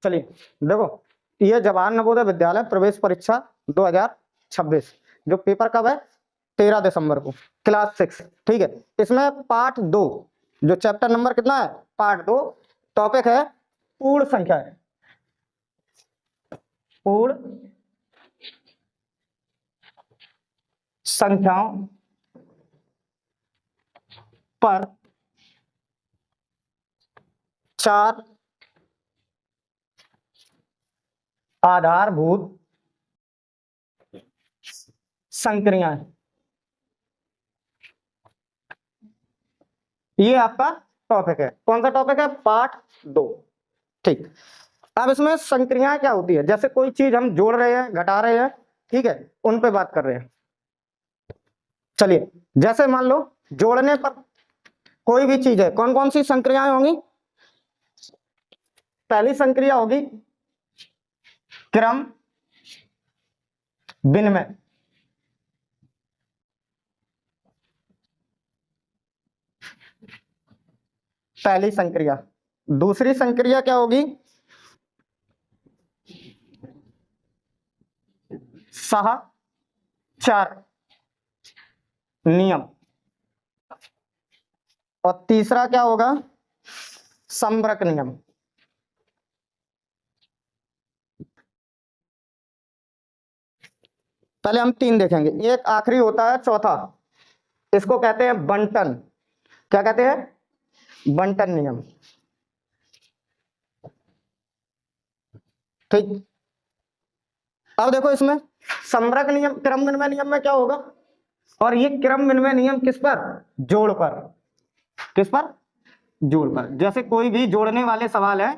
चलिए देखो, ये जवाहर नवोदय विद्यालय प्रवेश परीक्षा 2026 जो पेपर कब है, 13 दिसंबर को, क्लास 6। ठीक है, इसमें पार्ट 2 जो चैप्टर नंबर कितना है, पार्ट 2, टॉपिक है पूर्ण संख्या है, पूर्ण संख्याओं पर 4 आधारभूत संक्रियाएं। ये आपका टॉपिक है। कौन सा टॉपिक है, पार्ट 2। ठीक, अब इसमें संक्रियाएं क्या होती है, जैसे कोई चीज हम जोड़ रहे हैं, घटा रहे हैं, ठीक है, उन पे बात कर रहे हैं। चलिए, जैसे मान लो जोड़ने पर कोई भी चीज है, कौन कौन सी संक्रियाएं होंगी। पहली संक्रिया होगी क्रम विनिमय, पहली संक्रिया। दूसरी संक्रिया क्या होगी, सहचर नियम। और तीसरा क्या होगा, संबरक नियम। पहले हम 3 देखेंगे, एक आखिरी होता है चौथा, इसको कहते हैं बंटन। क्या कहते हैं, बंटन नियम। ठीक, अब देखो इसमें संबरक नियम, क्रम विनिमय नियम में क्या होगा, और ये क्रम विनिमय नियम किस पर, जोड़ पर। किस पर, जोड़ पर। जैसे कोई भी जोड़ने वाले सवाल है,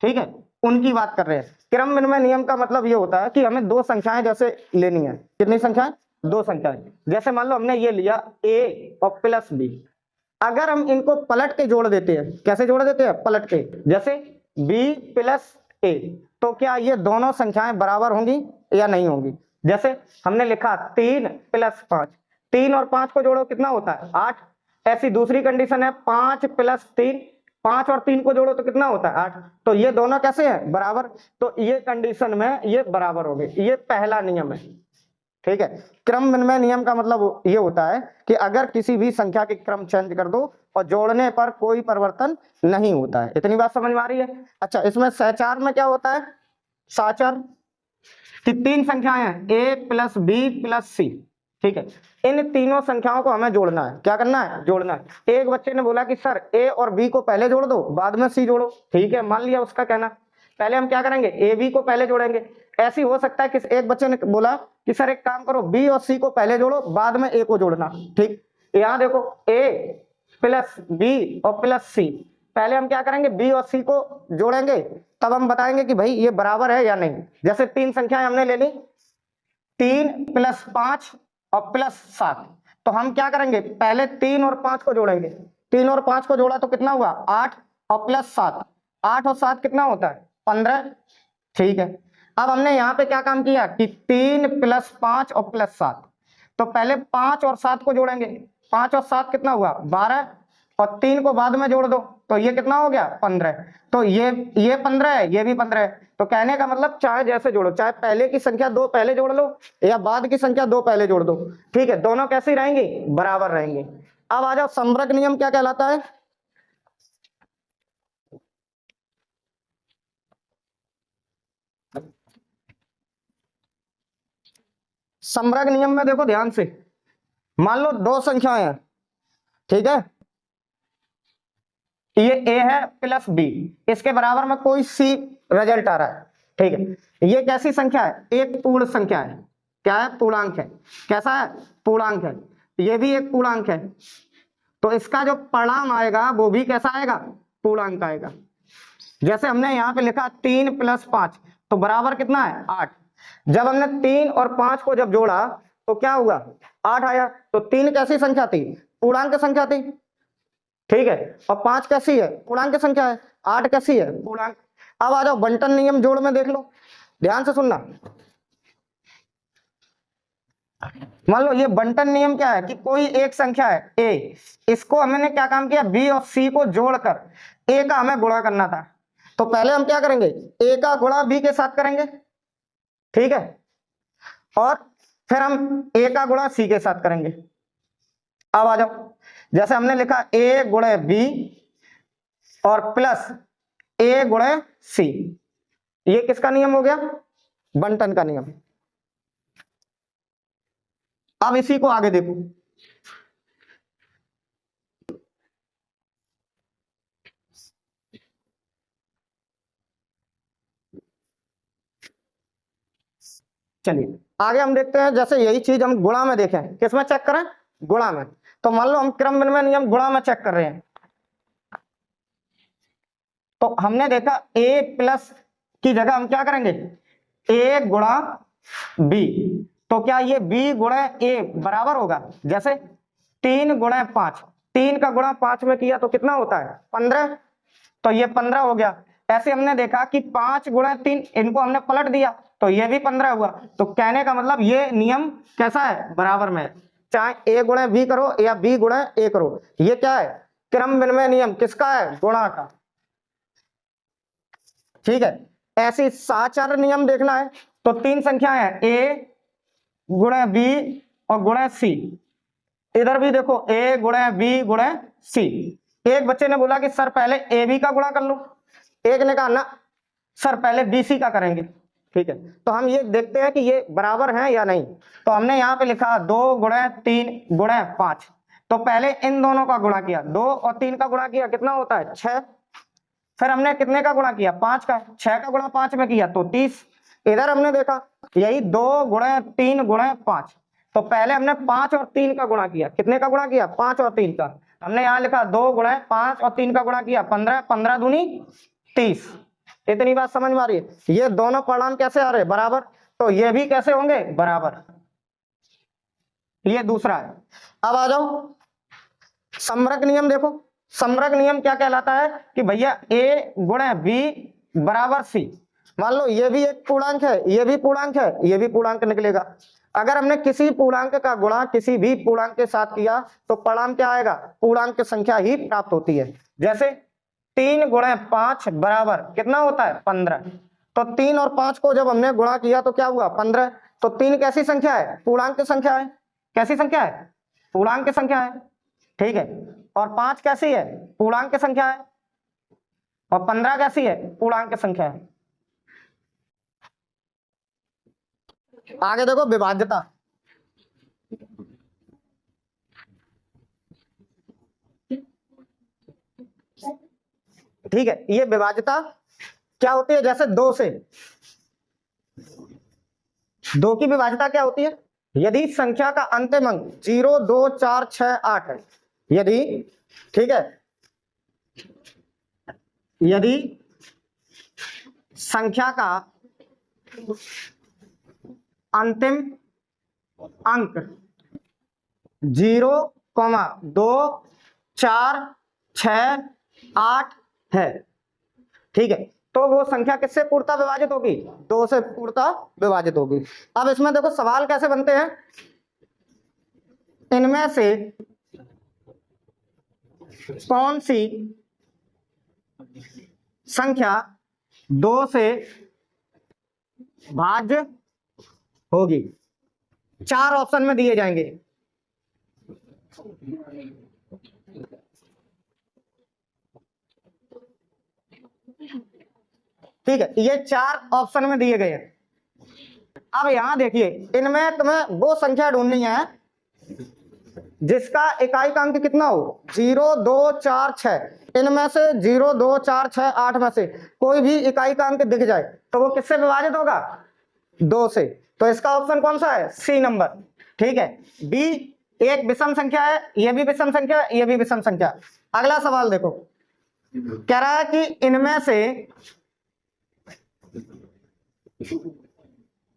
ठीक है, उनकी बात कर रहे हैं। क्रम विनिमय नियम का मतलब ये होता है कि हमें 2 संख्याएं जैसे लेनी है। कितनी संख्याएं, 2 संख्याएं। जैसे मान लो हमने ये लिया a और प्लस b, अगर हम इनको पलट के जोड़ देते हैं, कैसे जोड़ देते हैं, पलट के, जैसे b प्लस a, तो क्या ये दोनों संख्याएं बराबर होंगी या नहीं होंगी। जैसे हमने लिखा 3 प्लस 5, 3 और 5 को जोड़ो कितना होता है, 8। ऐसी दूसरी कंडीशन है 5 प्लस 3, 5 और 3 को जोड़ो तो कितना होता है, 8। तो ये दोनों कैसे हैं, बराबर। तो ये कंडीशन में ये बराबर हो गए, ये पहला नियम है। ठीक है, क्रम विनिमय नियम का मतलब ये होता है कि अगर किसी भी संख्या के क्रम चेंज कर दो और जोड़ने पर कोई परिवर्तन नहीं होता है। इतनी बात समझ में आ रही है। अच्छा, इसमें सहचार में क्या होता है, साचार कि 3 संख्याएं हैं, a प्लस बी प्लस सी। ठीक है, इन तीनों संख्याओं को हमें जोड़ना है। क्या करना है, जोड़ना है। एक बच्चे ने बोला कि सर a और b को पहले जोड़ दो, बाद में c जोड़ो। ठीक है, मान लिया उसका कहना। पहले हम क्या करेंगे, a b को पहले जोड़ेंगे। ऐसी हो सकता है कि एक बच्चे ने बोला कि सर एक काम करो, b और c को पहले जोड़ो, बाद में a को जोड़ना। ठीक, यहाँ देखो a प्लस बी और प्लस सी, पहले हम क्या करेंगे, b और c को जोड़ेंगे, तब हम बताएंगे कि भाई ये बराबर है या नहीं। जैसे 3 संख्याएं हमने ले ली, 3 प्लस 5 और प्लस 7, तो हम क्या करेंगे, पहले 3 और 5 को जोड़ेंगे। 3 और 5 को जोड़ा तो कितना हुआ, 8 और प्लस 7, 8 और 7 कितना होता है, 15। ठीक है, अब हमने यहाँ पे क्या काम किया कि 3 प्लस 5 और प्लस 7, तो पहले 5 और 7 को जोड़ेंगे। 5 और 7 कितना हुआ, 12, और 3 को बाद में जोड़ दो तो ये कितना हो गया, 15। तो ये 15 है, ये भी 15 है। तो कहने का मतलब चाहे जैसे जोड़ो, चाहे पहले की संख्या 2 पहले जोड़ लो या बाद की संख्या 2 पहले जोड़ दो, ठीक है, दोनों कैसी रहेंगी, बराबर रहेंगे। अब आ जाओ, संबरक नियम क्या कहलाता है। संबरक नियम में देखो ध्यान से, मान लो 2 संख्याएं हैं, ठीक है, ये a है प्लस b, इसके बराबर में कोई c रिजल्ट आ रहा है। ठीक है, ये कैसी संख्या है, एक पूर्ण संख्या है। क्या है, पूर्णांक है। कैसा है, पूर्णांक है। ये भी एक पूर्णांक है, तो इसका जो परिणाम आएगा वो भी कैसा आएगा, पूर्णांक आएगा। जैसे हमने यहाँ पे लिखा 3 प्लस 5, तो बराबर कितना है, 8। जब हमने 3 और 5 को जब जोड़ा तो क्या हुआ, 8 आया। तो 3 कैसी संख्या थी, पूर्णांक संख्या थी। ठीक है, और 5 कैसी है, पूर्णांक संख्या है। 8 कैसी है, पूर्णांक। अब आ जाओ बंटन नियम, जोड़ में देख लो, ध्यान से सुनना। मान लो ये बंटन नियम क्या है कि कोई एक संख्या है a, इसको हमने क्या काम किया, b और c को जोड़कर a का हमें गुणा करना था। तो पहले हम क्या करेंगे, ए का गुणा बी के साथ करेंगे, ठीक है, और फिर हम ए का गुणा सी के साथ करेंगे। अब आ जाओ, जैसे हमने लिखा ए गुणे बी और प्लस ए गुणे सी, ये किसका नियम हो गया, बंटन का नियम। अब इसी को आगे देखो, चलिए आगे हम देखते हैं। जैसे यही चीज हम गुणा में देखें, किसमें चेक करें, गुणा में। तो मान लो हम क्रम विनिमय नियम गुणा में चेक कर रहे हैं, तो हमने देखा a प्लस की जगह हम क्या करेंगे, a गुणा b, तो क्या ये b गुणा a बराबर होगा, जैसे 3 गुणा 5, 3 का गुणा 5 में किया तो कितना होता है 15, तो ये 15 हो गया। ऐसे हमने देखा कि 5 गुणा 3, इनको हमने पलट दिया तो ये भी 15 हुआ। तो कहने का मतलब ये नियम कैसा है, बराबर में, चाहे a गुणा b करो या b गुणा a करो, ये क्या है, क्रम विनिमय नियम किसका है, गुणा का, ठीक है। ऐसे साचार नियम देखना है तो 3 संख्याएं हैं, a गुणा b और गुणा c, इधर भी देखो a गुणा b गुणा c। एक बच्चे ने बोला कि सर पहले ए बी का गुणा कर लो, एक ने कहा ना सर पहले बी सी का करेंगे, ठीक है। तो हम ये देखते हैं कि ये बराबर है या नहीं। तो हमने यहाँ पे लिखा 2 गुणा 3 गुणा 5, तो पहले इन दोनों का गुणा किया, 2 और 3 का गुणा किया, कितना होता है 6। फिर हमने कितने का गुणा किया, 5 का, 6 का गुणा 5 में किया तो 30। इधर हमने देखा यही 2 गुणा 3 गुणा 5, तो पहले हमने 5 और 3 का गुणा किया, कितने का गुणा किया, 5 और 3 का। हमने यहाँ लिखा 2 गुणा 5 और 3 का गुणा किया 15, 15 दूनी 30। इतनी बात समझ में आ रही है। ये दोनों परिणाम कैसे आ रहे हैं, बराबर, तो ये भी कैसे होंगे, बराबर। ये दूसरा है। अब आ जाओ समरक नियम देखो। समरक नियम क्या कहलाता है कि भैया a गुणा b बराबर c। मान लो ये भी एक पूर्णांक है, ये भी पूर्णांक है, ये भी पूर्णांक निकलेगा। अगर हमने किसी पूर्णांक का गुणा किसी भी पूर्णांक के साथ किया तो परिणाम क्या आएगा, पूर्णांक संख्या ही प्राप्त होती है। जैसे 3 गुणा 5 बराबर कितना होता है 15, तो 3 और 5 को जब हमने गुणा किया तो क्या हुआ 15। तो 3 कैसी संख्या है, पूर्णांक संख्या है, कैसी संख्या है, पूर्णांक संख्या है, ठीक है। और 5 कैसी है, पूर्णांक संख्या है, और 15 कैसी है, पूर्णांक संख्या है। आगे देखो विभाज्यता, ठीक है। ये विभाज्यता क्या होती है, जैसे 2 से 2 की विभाज्यता क्या होती है, यदि संख्या का अंतिम अंक 0 2 4 6 8 है, यदि, ठीक है, यदि संख्या का अंतिम अंक 0, 2 4 6 8 है, ठीक है, तो वो संख्या किससे पूर्णतः विभाजित होगी, 2 से पूर्णतः विभाजित होगी। अब इसमें देखो सवाल कैसे बनते हैं, इनमें से कौन सी संख्या 2 से भाज्य होगी, 4 ऑप्शन में दिए जाएंगे। ठीक है, ये 4 ऑप्शन में दिए गए हैं। अब यहां देखिए, इनमें तुम्हें वो संख्या ढूंढनी है जिसका इकाई का अंक कितना हो, 0 2 4 6, इनमें से 0 2 4 6 8 में से कोई भी इकाई का अंक दिख जाए तो वो किससे विभाजित होगा, 2 से। तो इसका ऑप्शन कौन सा है, सी नंबर, ठीक है। बी एक विषम संख्या है, ये भी विषम संख्या है, ये भी विषम संख्या। अगला सवाल देखो, कह रहा है कि इनमें से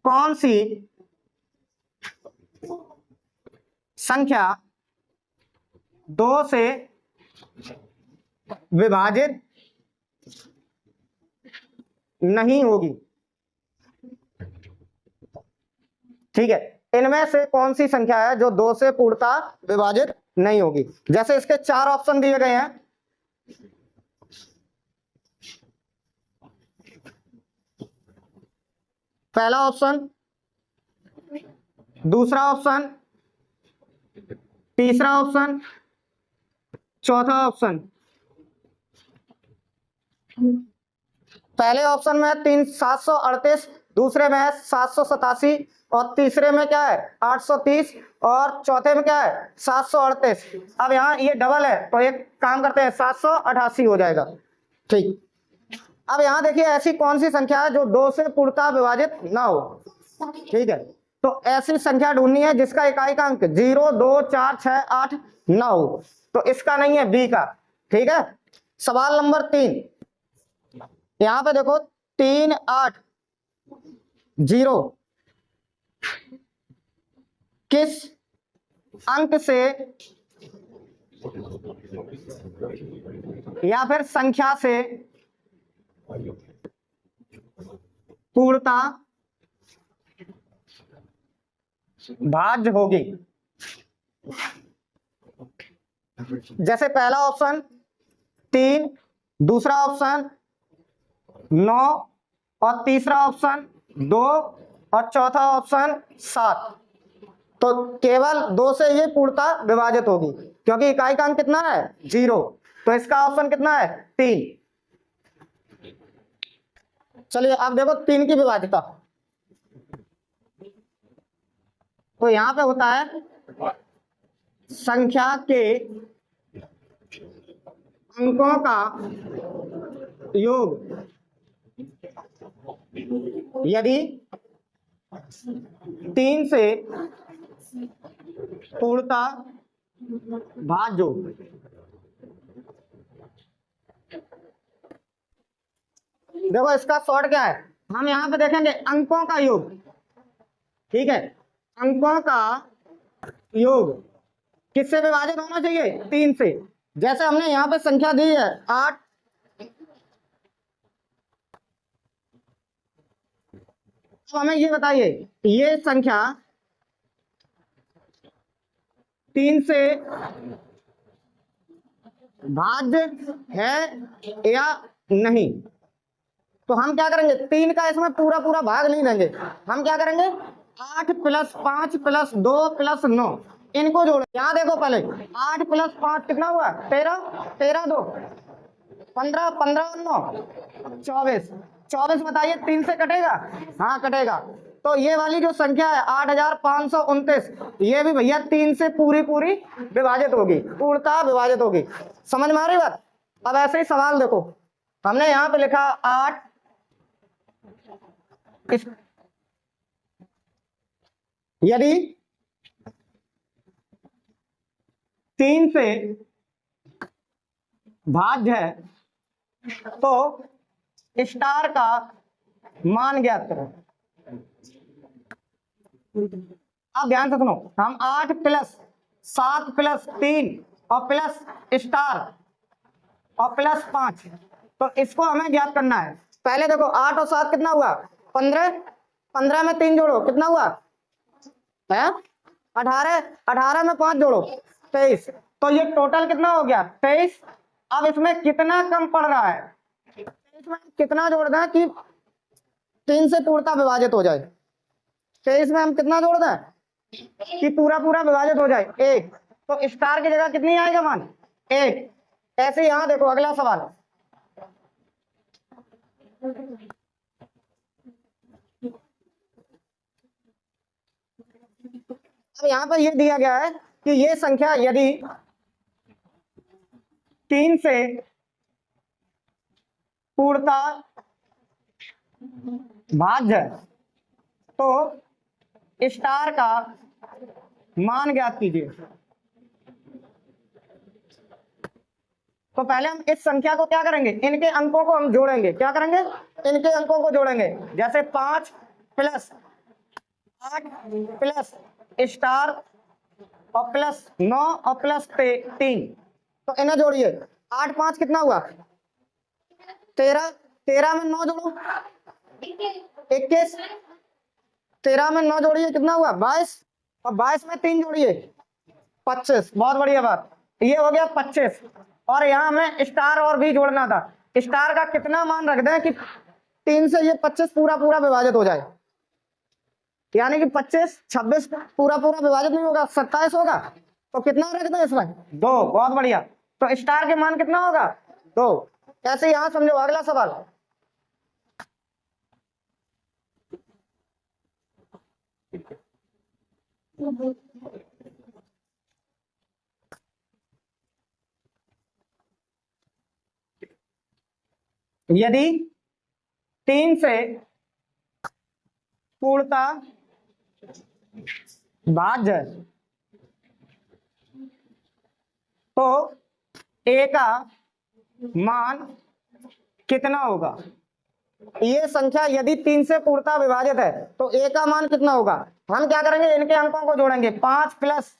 कौन सी संख्या 2 से विभाजित नहीं होगी, ठीक है। इनमें से कौन सी संख्या है जो 2 से पूर्णतः विभाजित नहीं होगी। जैसे इसके 4 ऑप्शन दिए गए हैं, पहला ऑप्शन, दूसरा ऑप्शन, तीसरा ऑप्शन, चौथा ऑप्शन। पहले ऑप्शन में 738, दूसरे में है 787 और तीसरे में क्या है 830 और चौथे में क्या है 738। अब यहाँ ये डबल है तो एक काम करते हैं 788 हो जाएगा। ठीक, अब यहाँ देखिए ऐसी कौन सी संख्या है जो 2 से पूर्णतः विभाजित ना हो। ठीक है, तो ऐसी संख्या ढूंढनी है जिसका इकाई का अंक 0, 2, 4, 6, 8 ना हो। तो इसका नहीं है बी का। ठीक है, सवाल नंबर 3, यहां पे देखो 3, 8, 0 किस अंक से या फिर संख्या से पूर्णतः भाज्य होगी। जैसे पहला ऑप्शन 3, दूसरा ऑप्शन 9 और तीसरा ऑप्शन 2 और चौथा ऑप्शन 7। तो केवल 2 से ये पूर्णतः विभाजित होगी क्योंकि इकाई का अंक कितना है 0। तो इसका ऑप्शन कितना है 3। चलिए अब देखो 3 की विभाज्यता। तो यहां पे होता है संख्या के अंकों का योग यदि 3 से पूर्णतः भाज्य हो। देखो इसका शॉर्ट क्या है, हम यहां पे देखेंगे अंकों का योग। ठीक है, अंकों का योग किससे विभाजित होना चाहिए 3 से। जैसे हमने यहाँ पे संख्या दी है 8, तो हमें ये बताइए ये संख्या 3 से भाज्य है या नहीं। तो हम क्या करेंगे 3 का इसमें पूरा पूरा भाग नहीं लेंगे, हम क्या करेंगे 8 + 5 + 2 + 9 इनको जोड़े। यहाँ देखो पहले 8 + 5 कितना हुआ 13, 13 2 15, 15 और 9 24। 24 बताइए 3 से कटेगा, हाँ कटेगा। तो ये वाली जो संख्या है 8529 ये भी भैया 3 से पूरी पूरी विभाजित होगी, पूर्णतः विभाजित होगी। समझ में आ रही बात। अब ऐसे ही सवाल देखो, हमने यहाँ पे लिखा 8 यदि 3 से भाज्य है तो स्टार का मान ज्ञात करो। अब ध्यान से सुनो, हम 8 + 7 + 3 और प्लस स्टार और +5, तो इसको हमें ज्ञात करना है। पहले देखो 8 और 7 कितना हुआ 15, 15 में 3 जोड़ो कितना हुआ है 18, 18 में 5 जोड़ो 23। तो ये टोटल कितना हो गया 23। अब इसमें कितना कम पड़ रहा है, इसमें कितना जोड़ दें कि 3 से पूर्णतः विभाजित हो जाए। 23 में हम कितना जोड़ दें कि पूरा पूरा विभाजित हो जाए 1। तो स्टार की जगह कितनी आएगा मान 1। ऐसे यहां देखो अगला सवाल, अब यहां पर यह दिया गया है कि ये संख्या यदि 3 से पूर्णतः भाज्य है तो स्टार का मान ज्ञात कीजिए। तो पहले हम इस संख्या को क्या करेंगे, इनके अंकों को हम जोड़ेंगे। क्या करेंगे, इनके अंकों को जोड़ेंगे। जैसे 5 + 8 प्लस स्टार और +9 और +3, तो इन्हें जोड़िए। 8 5 कितना हुआ 13, 13 में 9 जोड़ो 21, 13 में 9 जोड़िए कितना हुआ 22 और 22 में 3 जोड़िए 25। बहुत बढ़िया बात, ये हो गया 25। और यहाँ हमें स्टार और भी जोड़ना था। स्टार का कितना मान रख दें कि 3 से ये 25 पूरा पूरा विभाजित हो जाए। यानी कि 25 26 पूरा पूरा विभाजित नहीं होगा, 27 होगा। तो कितना रख दो इसमें 2, बहुत बढ़िया। तो स्टार के मान कितना होगा 2। कैसे यहां समझो अगला सवाल। यदि 3 से पूर्णतः भाज्य तो a का मान कितना होगा। ये संख्या यदि 3 से पूर्णतः विभाजित है तो a का मान कितना होगा। हम क्या करेंगे, इनके अंकों को जोड़ेंगे, 5 प्लस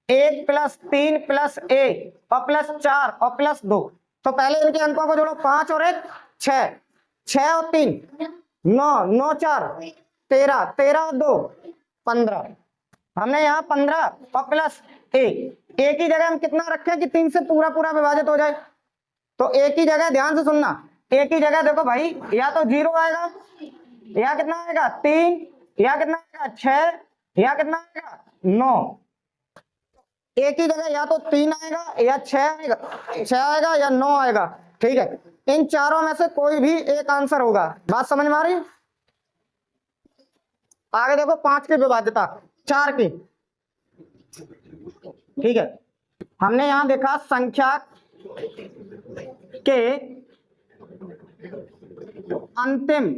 1 प्लस 3 प्लस 1 और प्लस 4 और प्लस 2। तो पहले इनके अंकों को जोड़ो, 5 और 1 6, 6 और 3 9, 9 4 13, 13 और 2 15। हमने यहाँ 15 और प्लस 1, एक ही जगह हम कितना रखें कि 3 से पूरा पूरा विभाजित हो जाए। तो एक ही जगह ध्यान से सुनना, एक ही जगह देखो भाई, या तो 0 आएगा, या कितना आएगा 3, या कितना आएगा 6, या कितना आएगा 9। एक ही जगह या तो 3 आएगा या 6 आएगा, 6 आएगा या 9 आएगा। ठीक है, इन चारों में से कोई भी एक आंसर होगा। बात समझ में आ रही है। आगे देखो 5 की विभाज्यता 4 की। ठीक है, हमने यहां देखा संख्या के अंतिम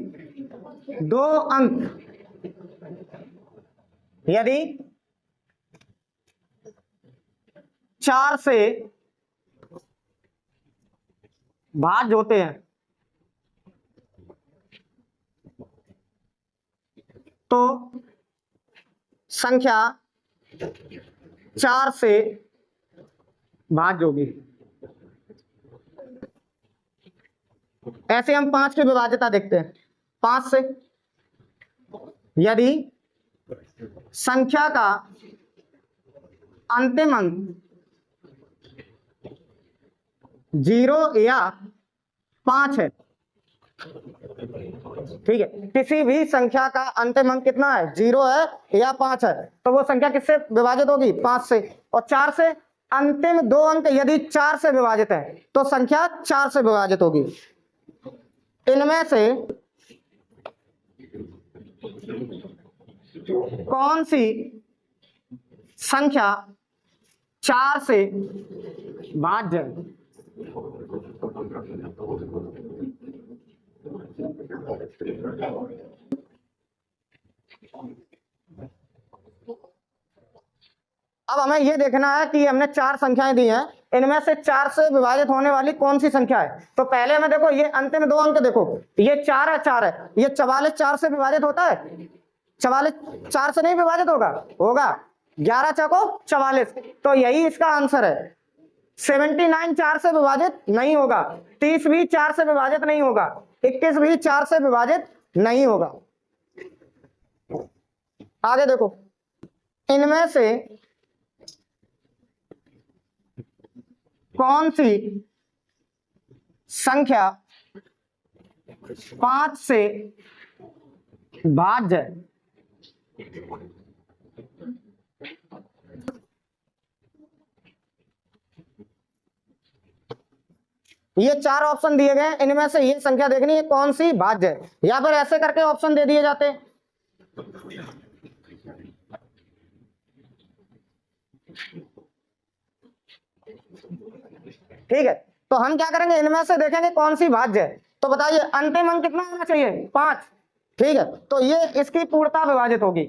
2 अंक यदि 4 से भाज्य होते हैं तो संख्या 4 से भाज्य होगी। ऐसे हम 5 की विभाज्यता देखते हैं। 5 से यदि संख्या का अंतिम अंक 0 या 5 है, ठीक है, किसी भी संख्या का अंतिम अंक कितना है 0 है या 5 है, तो वो संख्या किससे विभाजित होगी 5 से। और 4 से अंतिम 2 अंक यदि 4 से विभाजित है तो संख्या 4 से विभाजित होगी। इनमें से कौन सी संख्या 4 से भाज्य है। अब हमें यह देखना है कि हमने 4 संख्याएं दी हैं, इनमें से 4 से विभाजित होने वाली कौन सी संख्या है। तो पहले हमें देखो ये अंतिम 2 अंक देखो, ये 4 है, 4 है, ये 44 4 से विभाजित होता है। 44 4 से नहीं विभाजित होगा, होगा 11 चौको 44, तो यही इसका आंसर है। 79 4 से विभाजित नहीं होगा, 30 भी 4 से विभाजित नहीं होगा, 21 भी 4 से विभाजित नहीं होगा। आगे देखो, इनमें से कौन सी संख्या 5 से भाज्य है। ये 4 ऑप्शन दिए गए, इनमें से ये संख्या देखनी है कौन सी भाज्य है, या फिर ऐसे करके ऑप्शन दे दिए जाते हैं। ठीक है, तो हम क्या करेंगे, इनमें से देखेंगे कौन सी भाज्य है। तो बताइए अंतिम अंक कितना होना चाहिए 5। ठीक है, तो ये इसकी पूर्णता विभाजित होगी।